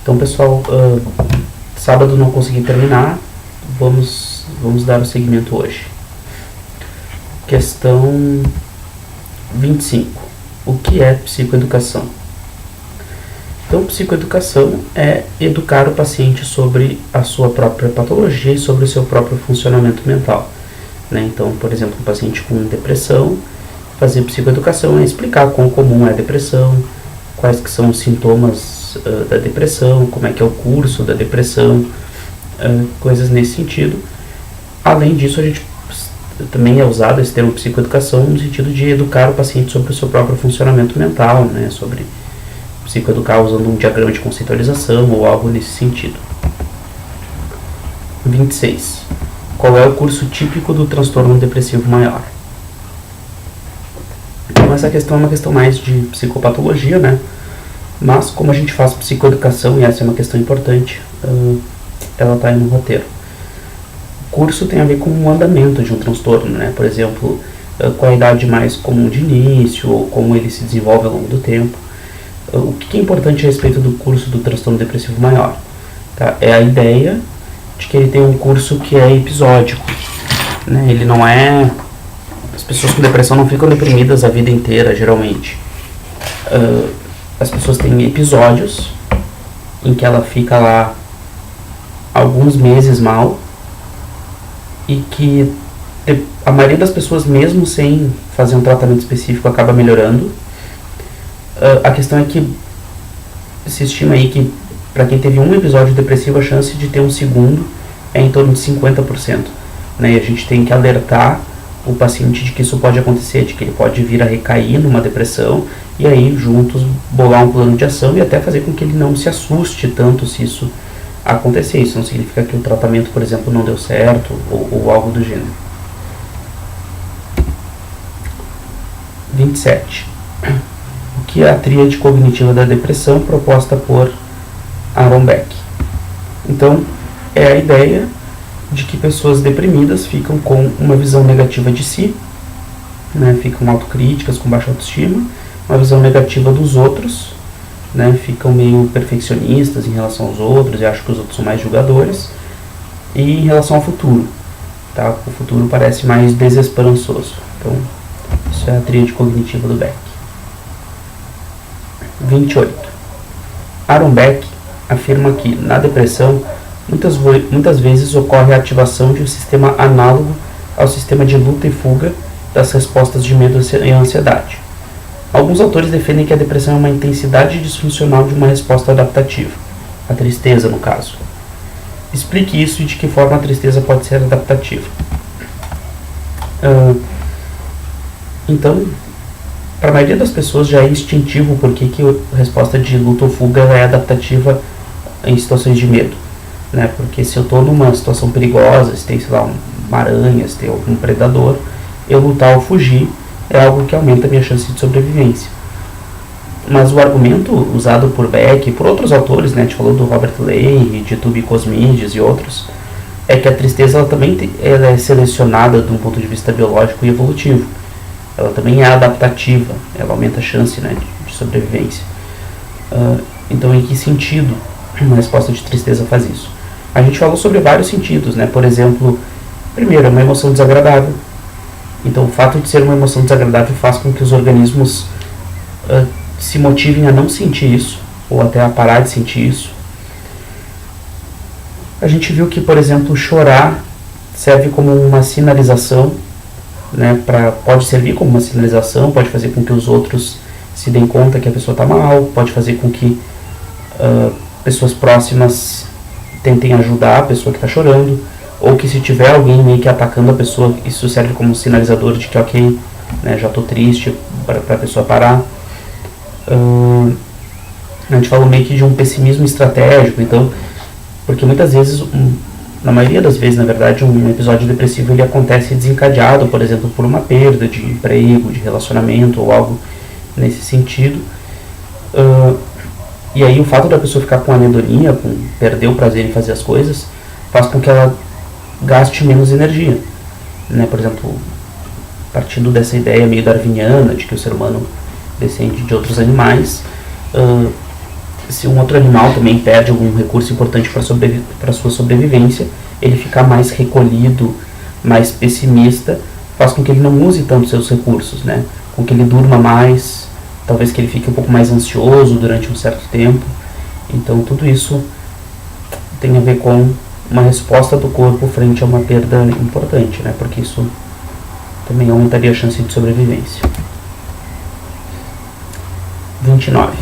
Então, pessoal, sábado não consegui terminar, vamos dar o seguimento hoje. Questão 25. O que é psicoeducação? Então, psicoeducação é educar o paciente sobre a sua própria patologia e sobre o seu próprio funcionamento mental, né? Então, por exemplo, um paciente com depressão, fazer psicoeducação é explicar quão comum é a depressão, quais que são os sintomas da depressão, como é que é o curso da depressão, coisas nesse sentido. Além disso, a gente também é usado esse termo psicoeducação no sentido de educar o paciente sobre o seu próprio funcionamento mental, né? Sobre psicoeducar usando um diagrama de conceitualização ou algo nesse sentido. 26. Qual é o curso típico do transtorno depressivo maior? Então, essa questão é uma questão mais de psicopatologia, né? Mas, como a gente faz psicoeducação, e essa é uma questão importante, ela está aí no roteiro. O curso tem a ver com o andamento de um transtorno, né? Por exemplo, qual a idade mais comum de início, ou como ele se desenvolve ao longo do tempo. O que é importante a respeito do curso do transtorno depressivo maior? Tá? É a ideia de que ele tem um curso que é episódico, né? Ele não é... As pessoas com depressão não ficam deprimidas a vida inteira, geralmente. As pessoas têm episódios em que ela fica lá alguns meses mal e que a maioria das pessoas, mesmo sem fazer um tratamento específico, acaba melhorando. A questão é que se estima aí que para quem teve um episódio depressivo, a chance de ter um segundo é em torno de 50%, né? E a gente tem que alertar o paciente de que isso pode acontecer, de que ele pode vir a recair numa depressão, e aí juntos bolar um plano de ação e até fazer com que ele não se assuste tanto se isso acontecer. Isso não significa que o tratamento, por exemplo, não deu certo ou algo do gênero. 27. O que é a tríade cognitiva da depressão proposta por Aaron Beck? Então, é a ideia de que pessoas deprimidas ficam com uma visão negativa de si, né, ficam autocríticas, com baixa autoestima, uma visão negativa dos outros, né, ficam meio perfeccionistas em relação aos outros e acham que os outros são mais julgadores, e em relação ao futuro, tá? O futuro parece mais desesperançoso. Então, isso é a tríade cognitiva do Beck. 28. Aaron Beck afirma que, na depressão, muitas vezes ocorre a ativação de um sistema análogo ao sistema de luta e fuga das respostas de medo e ansiedade. Alguns autores defendem que a depressão é uma intensidade disfuncional de uma resposta adaptativa, a tristeza no caso. Explique isso e de que forma a tristeza pode ser adaptativa. Então, para a maioria das pessoas já é instintivo porque a resposta de luta ou fuga é adaptativa em situações de medo, né? Porque se eu estou numa situação perigosa, se tem, sei lá, uma aranha, se tem algum predador, eu lutar ou fugir é algo que aumenta a minha chance de sobrevivência. Mas o argumento usado por Beck e por outros autores, né, a gente falou do Robert Leahy, de Tubby Cosmides e outros, é que a tristeza ela também ela é selecionada de um ponto de vista biológico e evolutivo. Ela também é adaptativa, ela aumenta a chance, né, de sobrevivência. Então, em que sentido uma resposta de tristeza faz isso? A gente falou sobre vários sentidos, né? Por exemplo, primeiro, é uma emoção desagradável. Então, o fato de ser uma emoção desagradável faz com que os organismos se motivem a não sentir isso, ou até a parar de sentir isso. A gente viu que, por exemplo, chorar serve como uma sinalização, né? Pode servir como uma sinalização, pode fazer com que os outros se deem conta que a pessoa está mal, pode fazer com que pessoas próximas tentem ajudar a pessoa que está chorando, ou que se tiver alguém meio que atacando a pessoa, isso serve como um sinalizador de que, ok, né, já estou triste, para a pessoa parar. A gente falou meio que de um pessimismo estratégico, então, porque muitas vezes, na maioria das vezes, na verdade, um episódio depressivo ele acontece desencadeado, por exemplo, por uma perda de emprego, de relacionamento ou algo nesse sentido. E aí o fato da pessoa ficar com anedonia, com perder o prazer em fazer as coisas, faz com que ela gaste menos energia, né? Por exemplo, partindo dessa ideia meio darwiniana de que o ser humano descende de outros animais, Se um outro animal também perde algum recurso importante para sua sobrevivência, ele ficar mais recolhido, mais pessimista, faz com que ele não use tanto seus recursos, né? Com que ele durma mais, talvez que ele fique um pouco mais ansioso durante um certo tempo. Então tudo isso tem a ver com uma resposta do corpo frente a uma perda importante, né? Porque isso também aumentaria a chance de sobrevivência. 29.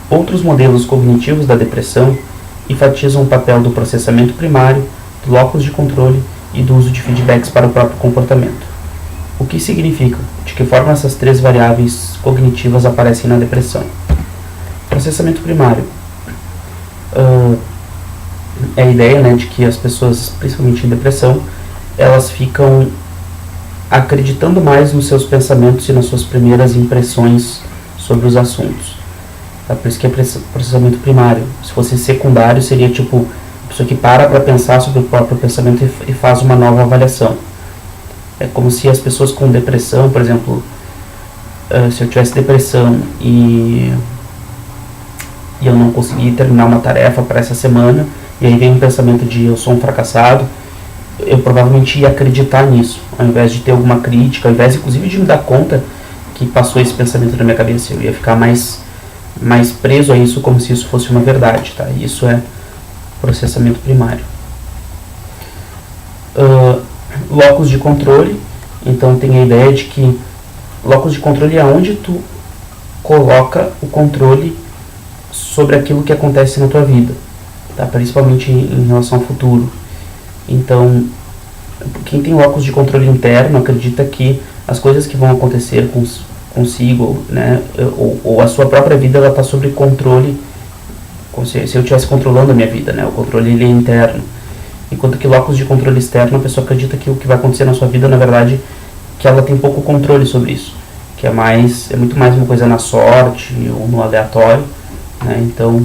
Outros modelos cognitivos da depressão enfatizam o papel do processamento primário, do locus de controle e do uso de feedbacks para o próprio comportamento. O que significa? De que forma essas três variáveis cognitivas aparecem na depressão? Processamento primário. É a ideia, né, de que as pessoas, principalmente em depressão, elas ficam acreditando mais nos seus pensamentos e nas suas primeiras impressões sobre os assuntos. Tá? Por isso que é processamento primário. Se fosse secundário, seria tipo a pessoa que para pensar sobre o próprio pensamento e faz uma nova avaliação. É como se as pessoas com depressão, por exemplo, se eu tivesse depressão e eu não consegui terminar uma tarefa para essa semana, e aí vem um pensamento de eu sou um fracassado, eu provavelmente ia acreditar nisso, ao invés de ter alguma crítica, ao invés inclusive de me dar conta que passou esse pensamento na minha cabeça, eu ia ficar mais preso a isso como se isso fosse uma verdade, tá? Isso é processamento primário. Locus de controle, então tem a ideia de que locus de controle é onde tu coloca o controle sobre aquilo que acontece na tua vida, tá? Principalmente em relação ao futuro. Então, quem tem locus de controle interno acredita que as coisas que vão acontecer consigo, né, ou a sua própria vida, ela está sob controle, como se eu estivesse controlando a minha vida, né? O controle ele é interno. Enquanto que locus de controle externo, a pessoa acredita que o que vai acontecer na sua vida, na verdade, que ela tem pouco controle sobre isso, que é muito mais uma coisa na sorte ou no aleatório, né? Então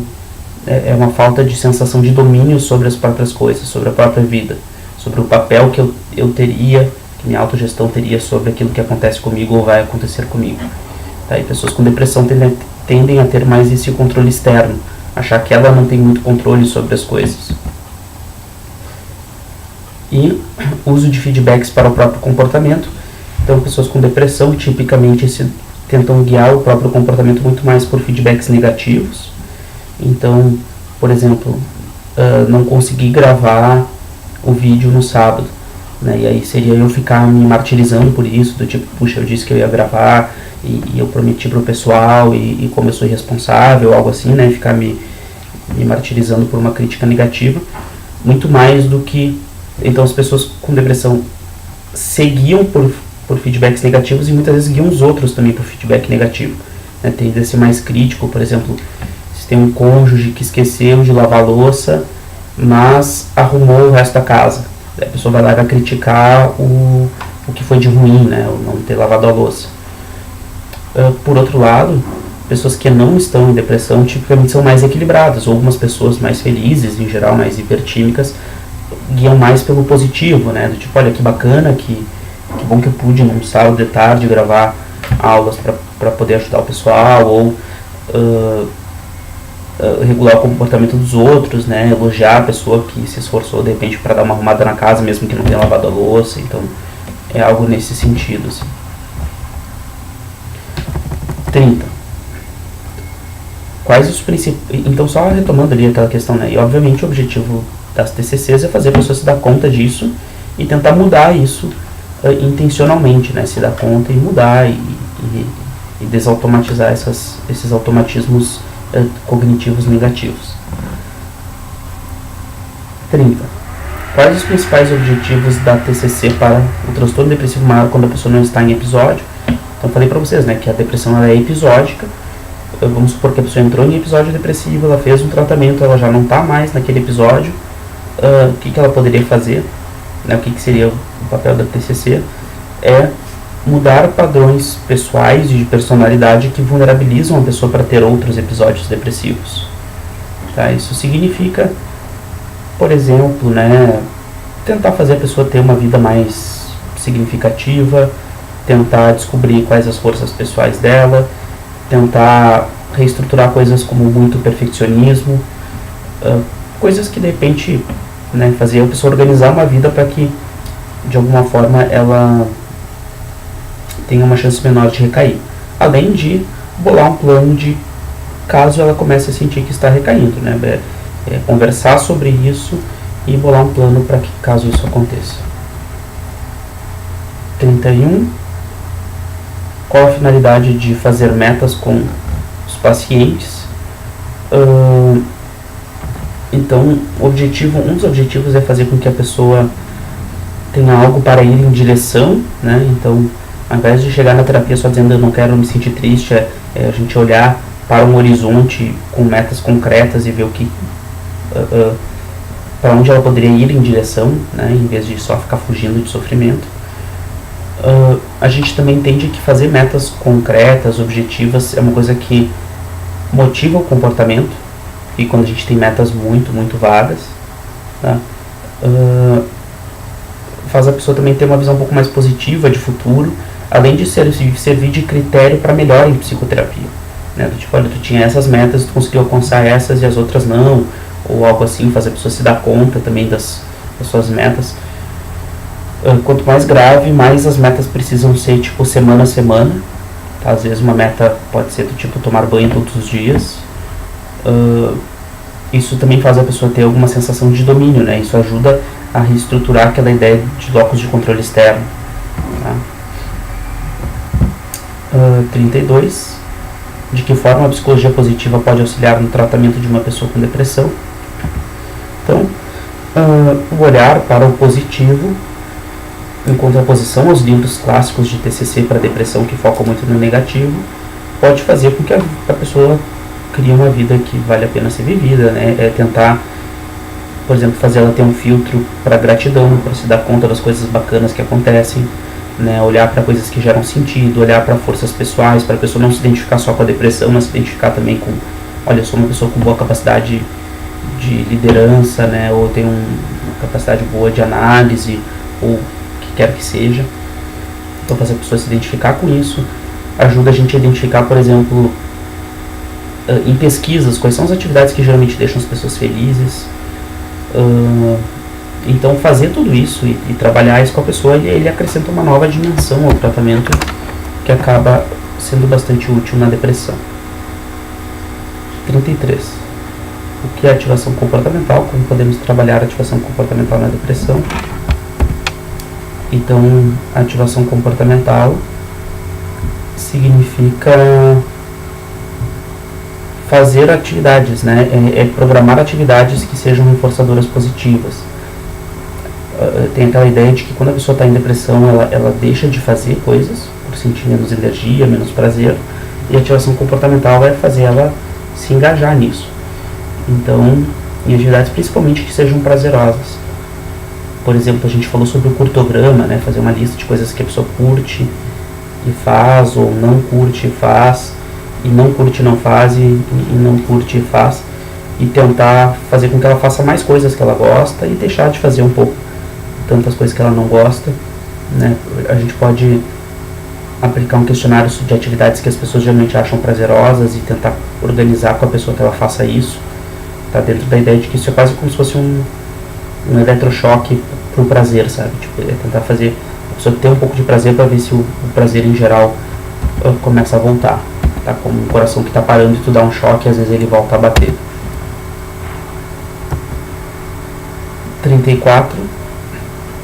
é uma falta de sensação de domínio sobre as próprias coisas, sobre a própria vida, sobre o papel que eu teria, que minha autogestão teria sobre aquilo que acontece comigo ou vai acontecer comigo. Tá? E pessoas com depressão tendem a ter mais esse controle externo, achar que ela não tem muito controle sobre as coisas. E uso de feedbacks para o próprio comportamento. Então, pessoas com depressão tipicamente tentam guiar o próprio comportamento muito mais por feedbacks negativos. Então, por exemplo, não consegui gravar o vídeo no sábado, né? E aí seria eu ficar me martirizando por isso, do tipo, puxa, eu disse que eu ia gravar e eu prometi pro pessoal e como eu sou irresponsável, algo assim, né? Ficar me martirizando por uma crítica negativa, muito mais do que... Então as pessoas com depressão seguiam por feedbacks negativos e muitas vezes guiam os outros também por feedback negativo, né? Tende a ser mais crítico, por exemplo, se tem um cônjuge que esqueceu de lavar a louça, mas arrumou o resto da casa, a pessoa vai lá e vai criticar o que foi de ruim, né? O não ter lavado a louça. Por outro lado, pessoas que não estão em depressão tipicamente são mais equilibradas, ou algumas pessoas mais felizes, em geral mais hipertímicas, guiam mais pelo positivo, né? Do tipo, olha que bacana, que bom que eu pude num sábado de tarde gravar aulas para poder ajudar o pessoal, ou regular o comportamento dos outros, né? Elogiar a pessoa que se esforçou de repente para dar uma arrumada na casa, mesmo que não tenha lavado a louça. Então é algo nesse sentido, assim. 30. Quais os principais... Então, só retomando ali aquela questão, né? E obviamente o objetivo das TCCs é fazer a pessoa se dar conta disso e tentar mudar isso intencionalmente, né? Se dar conta e mudar e desautomatizar esses automatismos cognitivos negativos. 30. Quais os principais objetivos da TCC para o transtorno depressivo maior quando a pessoa não está em episódio? Então, falei para vocês, né, que a depressão ela é episódica. Vamos supor que a pessoa entrou em episódio depressivo, ela fez um tratamento, ela já não está mais naquele episódio. O que ela poderia fazer? Né, o que seria o papel da TCC? É mudar padrões pessoais e de personalidade que vulnerabilizam a pessoa para ter outros episódios depressivos. Tá? Isso significa, por exemplo, né, tentar fazer a pessoa ter uma vida mais significativa, tentar descobrir quais as forças pessoais dela, tentar reestruturar coisas como muito perfeccionismo, coisas que de repente, né, fazer a pessoa organizar uma vida para que de alguma forma ela tenha uma chance menor de recair, além de bolar um plano de caso ela comece a sentir que está recaindo, né, conversar sobre isso e bolar um plano para que caso isso aconteça. 31. Qual a finalidade de fazer metas com os pacientes? Então, um dos objetivos é fazer com que a pessoa tenha algo para ir em direção, né? Então, ao invés de chegar na terapia só dizendo eu não quero me sentir triste, é a gente olhar para um horizonte com metas concretas e ver o que para onde ela poderia ir em direção, né? Em vez de só ficar fugindo de sofrimento. A gente também entende que fazer metas concretas, objetivas, é uma coisa que motiva o comportamento, e quando a gente tem metas muito, muito vagas, tá? Faz a pessoa também ter uma visão um pouco mais positiva de futuro, além de servir de critério para melhora em psicoterapia, né? Tipo, olha, tu tinha essas metas, tu conseguiu alcançar essas e as outras não, ou algo assim, faz a pessoa se dar conta também das suas metas. Quanto mais grave, mais as metas precisam ser tipo semana a semana, tá? Às vezes uma meta pode ser do tipo tomar banho todos os dias. Isso também faz a pessoa ter alguma sensação de domínio, né? Isso ajuda a reestruturar aquela ideia de locus de controle externo, tá? 32. De que forma a psicologia positiva pode auxiliar no tratamento de uma pessoa com depressão? Então, o olhar para o positivo, em contraposição aos livros clássicos de TCC para depressão que focam muito no negativo, pode fazer com que a pessoa crie uma vida que vale a pena ser vivida, né? É tentar, por exemplo, fazer ela ter um filtro para gratidão, para se dar conta das coisas bacanas que acontecem, né? Olhar para coisas que geram sentido, olhar para forças pessoais, para a pessoa não se identificar só com a depressão, mas se identificar também com, olha, eu sou uma pessoa com boa capacidade de liderança, né? Ou tenho uma capacidade boa de análise, ou quer que seja. Então fazer a pessoa se identificar com isso ajuda a gente a identificar, por exemplo, em pesquisas, quais são as atividades que geralmente deixam as pessoas felizes. Então fazer tudo isso e trabalhar isso com a pessoa, ele acrescenta uma nova dimensão ao tratamento que acaba sendo bastante útil na depressão. 33. O que é ativação comportamental? Como podemos trabalhar a ativação comportamental na depressão? Então, a ativação comportamental significa fazer atividades, né? É programar atividades que sejam reforçadoras positivas. Tem aquela ideia de que quando a pessoa está em depressão, ela deixa de fazer coisas por sentir menos energia, menos prazer, e a ativação comportamental vai fazer ela se engajar nisso. Então, em atividades principalmente que sejam prazerosas. Por exemplo, a gente falou sobre o curtograma, né? Fazer uma lista de coisas que a pessoa curte e faz, ou não curte e faz, e não curte e não faz, e não curte e faz, e tentar fazer com que ela faça mais coisas que ela gosta e deixar de fazer um pouco tantas coisas que ela não gosta, né? A gente pode aplicar um questionário de atividades que as pessoas geralmente acham prazerosas e tentar organizar com a pessoa que ela faça isso, tá? Dentro da ideia de que isso é quase como se fosse um eletrochoque pro prazer, sabe? Tipo, é tentar fazer a pessoa ter um pouco de prazer para ver se o prazer em geral começa a voltar, tá? Como um coração que tá parando e tu dá um choque, às vezes ele volta a bater. 34.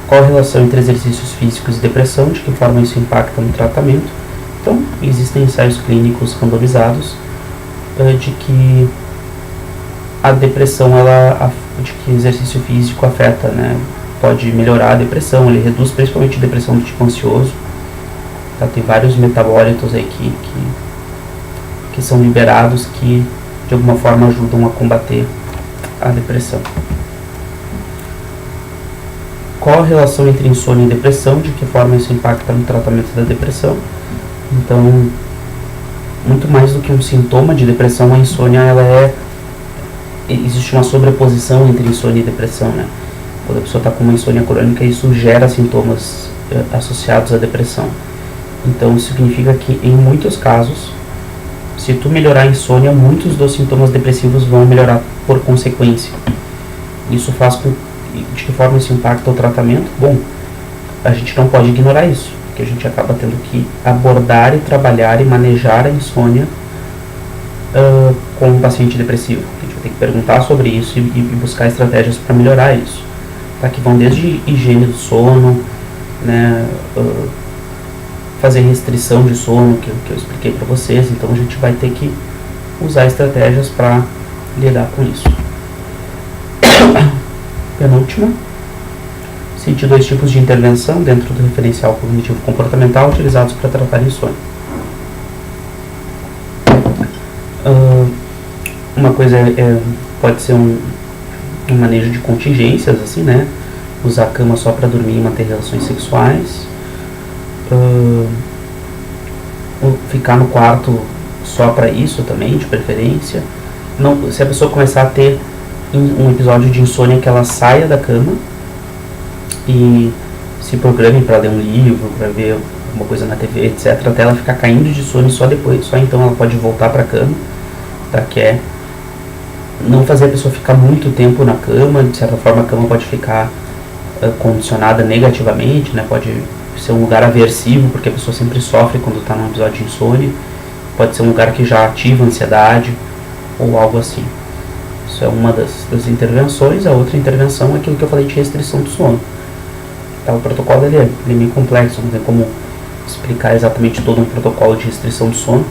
Qual a relação entre exercícios físicos e depressão? De que forma isso impacta no tratamento? Então, existem ensaios clínicos randomizados de que a depressão, de que exercício físico afeta, né? Pode melhorar a depressão, ele reduz principalmente a depressão do tipo ansioso. Tá? Tem vários metabólitos aí que são liberados que de alguma forma ajudam a combater a depressão. Qual a relação entre insônia e depressão? De que forma isso impacta no tratamento da depressão? Então, muito mais do que um sintoma de depressão, a insônia existe uma sobreposição entre insônia e depressão, né? Quando a pessoa está com uma insônia crônica, isso gera sintomas associados à depressão. Então, isso significa que, em muitos casos, Se tu melhorar a insônia, muitos dos sintomas depressivos vão melhorar por consequência. Isso faz com... De que forma isso impacta o tratamento? Bom, a gente não pode ignorar isso, porque a gente acaba tendo que abordar e trabalhar e manejar a insônia com um paciente depressivo. A gente vai ter que perguntar sobre isso e buscar estratégias para melhorar isso. Tá? Que vão desde higiene do sono, né, fazer restrição de sono, que eu expliquei para vocês. Então a gente vai ter que usar estratégias para lidar com isso. Penúltima, cite 2 tipos de intervenção dentro do referencial cognitivo comportamental utilizados para tratar insônia. Uma coisa pode ser um manejo de contingências, assim, né? Usar a cama só para dormir e manter relações sexuais. Ficar no quarto só para isso também, de preferência. Não, se a pessoa começar a ter um episódio de insônia, que ela saia da cama e se programe para ler um livro, para ver alguma coisa na TV, etc, até ela ficar caindo de sono, só então ela pode voltar para a cama, tá? Que é não fazer a pessoa ficar muito tempo na cama. De certa forma a cama pode ficar condicionada negativamente, né? Pode ser um lugar aversivo, porque a pessoa sempre sofre quando está num episódio de insônia. Pode ser um lugar que já ativa a ansiedade ou algo assim. Isso é uma das intervenções. A outra intervenção é aquilo que eu falei de restrição do sono. Tá, o protocolo ele é meio complexo, não tem como explicar exatamente todo um protocolo de restrição do sono,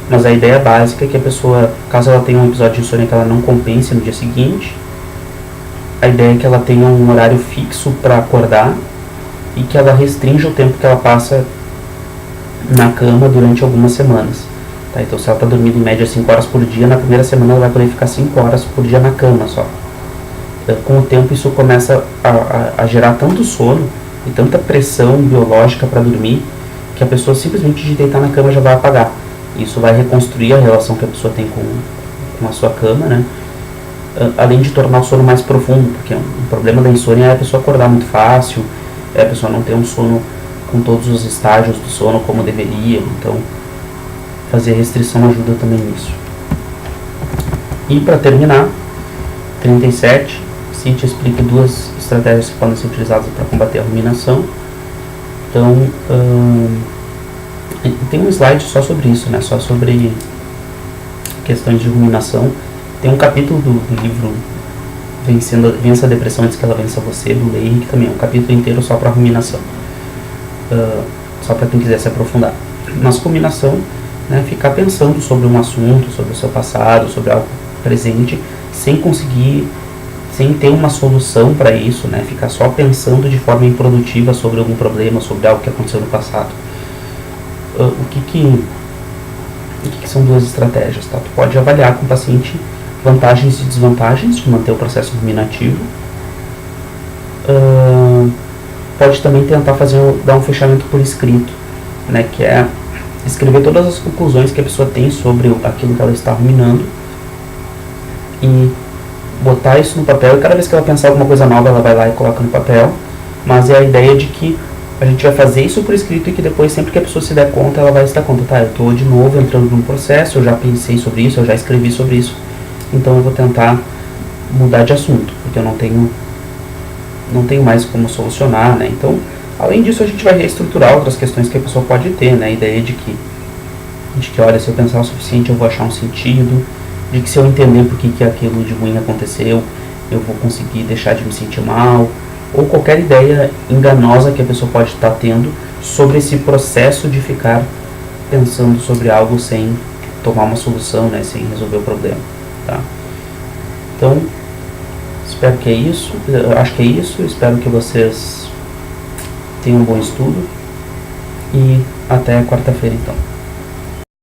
mas a ideia básica é que a pessoa, caso ela tenha um episódio de insônia que ela não compense no dia seguinte, a ideia é que ela tenha um horário fixo para acordar e que ela restrinja o tempo que ela passa na cama durante algumas semanas. Tá, então se ela está dormindo em média 5 horas por dia, na primeira semana ela vai poder ficar 5 horas por dia na cama só. Com o tempo isso começa a gerar tanto sono e tanta pressão biológica para dormir, que a pessoa simplesmente de deitar na cama já vai apagar. Isso vai reconstruir a relação que a pessoa tem com a sua cama, né? Além de tornar o sono mais profundo, porque um problema da insônia é a pessoa acordar muito fácil, é a pessoa não ter um sono com todos os estágios do sono como deveria. Então fazer restrição ajuda também nisso. E para terminar, 37, Cite explica 2 estratégias que podem ser utilizadas para combater a ruminação. Então, tem um slide só sobre isso, né? Só sobre questões de ruminação. Tem um capítulo do livro Vença a Depressão Antes que Ela Vença Você, do Leir, que também é um capítulo inteiro só para ruminação. Só para quem quiser se aprofundar. Mas ruminação, né, ficar pensando sobre um assunto, sobre o seu passado, sobre algo presente, sem ter uma solução para isso, né? Ficar só pensando de forma improdutiva sobre algum problema, sobre algo que aconteceu no passado. O que são 2 estratégias, tá? Tu pode avaliar com o paciente vantagens e desvantagens de manter o processo ruminativo. Pode também tentar dar um fechamento por escrito, né? Que é escrever todas as conclusões que a pessoa tem sobre aquilo que ela está ruminando e botar isso no papel, e cada vez que ela pensar alguma coisa nova ela vai lá e coloca no papel. Mas é a ideia de que a gente vai fazer isso por escrito e que depois, sempre que a pessoa se der conta, ela vai se dar conta, tá, eu estou de novo entrando num processo, eu já pensei sobre isso, eu já escrevi sobre isso, então eu vou tentar mudar de assunto, porque eu não tenho mais como solucionar, né? Então, além disso, a gente vai reestruturar outras questões que a pessoa pode ter, né? A ideia de que olha, se eu pensar o suficiente eu vou achar um sentido, de que se eu entender por que aquilo de ruim aconteceu, eu vou conseguir deixar de me sentir mal, ou qualquer ideia enganosa que a pessoa pode estar tendo sobre esse processo de ficar pensando sobre algo sem tomar uma solução, né, sem resolver o problema, tá? Então, espero que é isso, acho que é isso, espero que vocês tenham um bom estudo e até quarta-feira então.